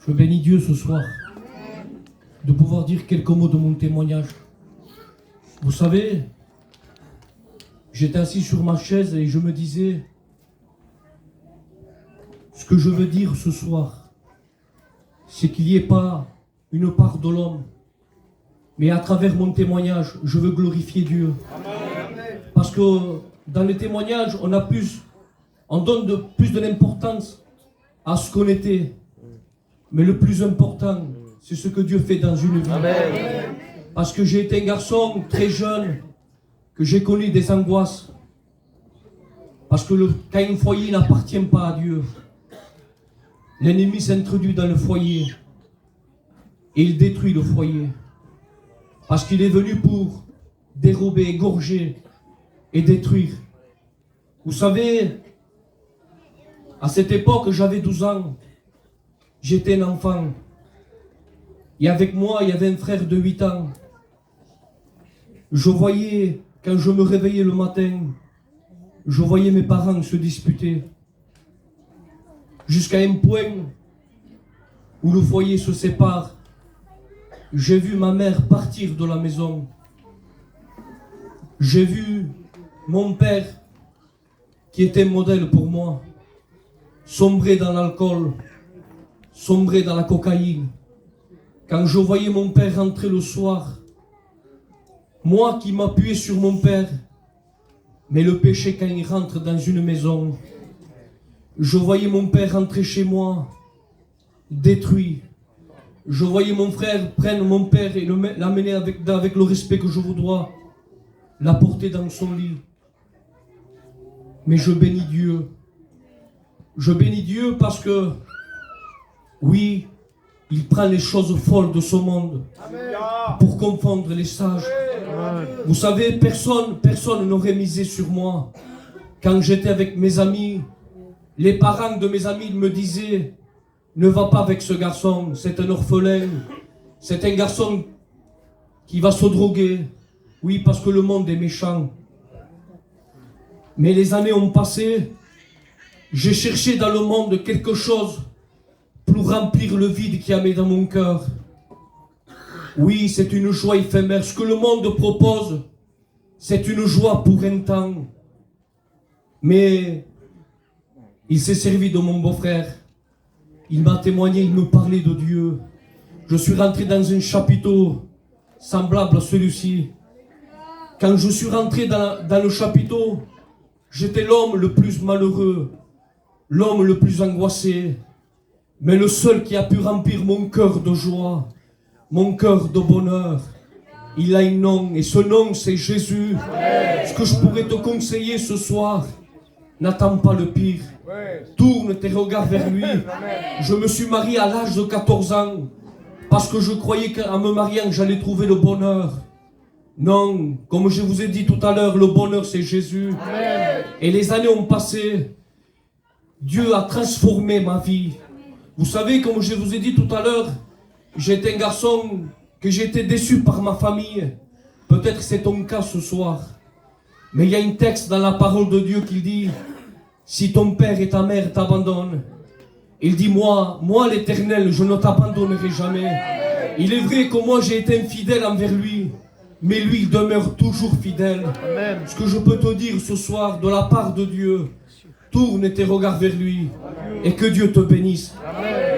Je bénis Dieu ce soir de pouvoir dire quelques mots de mon témoignage. Vous savez, j'étais assis sur ma chaise et je me disais, ce que je veux dire ce soir, c'est qu'il n'y ait pas une part de l'homme, mais à travers mon témoignage, je veux glorifier Dieu. Parce que dans les témoignages, on donne plus de l'importance à ce qu'on était. Mais le plus important, c'est ce que Dieu fait dans une vie. Amen. Parce que j'ai été un garçon très jeune, que j'ai connu des angoisses. Parce que quand un foyer n'appartient pas à Dieu, l'ennemi s'introduit dans le foyer et il détruit le foyer. Parce qu'il est venu pour dérober, égorger et détruire. Vous savez, à cette époque, j'avais 12 ans. J'étais un enfant. Et avec moi, il y avait un frère de 8 ans. Je voyais, quand je me réveillais le matin, je voyais mes parents se disputer. Jusqu'à un point où le foyer se sépare. J'ai vu ma mère partir de la maison. J'ai vu mon père, qui était un modèle pour moi, sombrer dans l'alcool, sombrer dans la cocaïne. Quand je voyais mon père rentrer le soir, moi qui m'appuyais sur mon père, mais le péché quand il rentre dans une maison, je voyais mon père rentrer chez moi, détruit. Je voyais mon frère prendre mon père et l'amener avec le respect que je vous dois, l'apporter dans son lit. Mais je bénis Dieu. Je bénis Dieu parce que, oui, il prend les choses folles de ce monde pour confondre les sages. Vous savez, personne n'aurait misé sur moi. Quand j'étais avec mes amis, les parents de mes amis me disaient, ne va pas avec ce garçon, c'est un orphelin, c'est un garçon qui va se droguer. Oui, parce que le monde est méchant. Mais les années ont passé, j'ai cherché dans le monde quelque chose pour remplir le vide qu'il y avait dans mon cœur. Oui, c'est une joie éphémère. Ce que le monde propose, c'est une joie pour un temps. Mais il s'est servi de mon beau-frère. Il m'a témoigné, il me parlait de Dieu. Je suis rentré dans un chapiteau semblable à celui-ci. Quand je suis rentré dans le chapiteau, j'étais l'homme le plus malheureux, l'homme le plus angoissé, mais le seul qui a pu remplir mon cœur de joie, mon cœur de bonheur. Il a un nom, et ce nom c'est Jésus. Ce que je pourrais te conseiller ce soir, n'attends pas le pire. Tourne tes regards vers lui. Je me suis marié à l'âge de 14 ans, parce que je croyais qu'en me mariant, j'allais trouver le bonheur. Non, comme je vous ai dit tout à l'heure, le bonheur c'est Jésus. Amen. Et les années ont passé. Dieu a transformé ma vie. Vous savez, comme je vous ai dit tout à l'heure, j'étais un garçon que j'étais déçu par ma famille. Peut-être c'est ton cas ce soir. Mais il y a un texte dans la parole de Dieu qui dit, si ton père et ta mère t'abandonnent, il dit, moi l'Éternel, je ne t'abandonnerai jamais. Il est vrai que moi j'ai été infidèle envers lui. Mais lui, il demeure toujours fidèle. Amen. Ce que je peux te dire ce soir, de la part de Dieu, tourne tes regards vers lui et que Dieu te bénisse. Amen.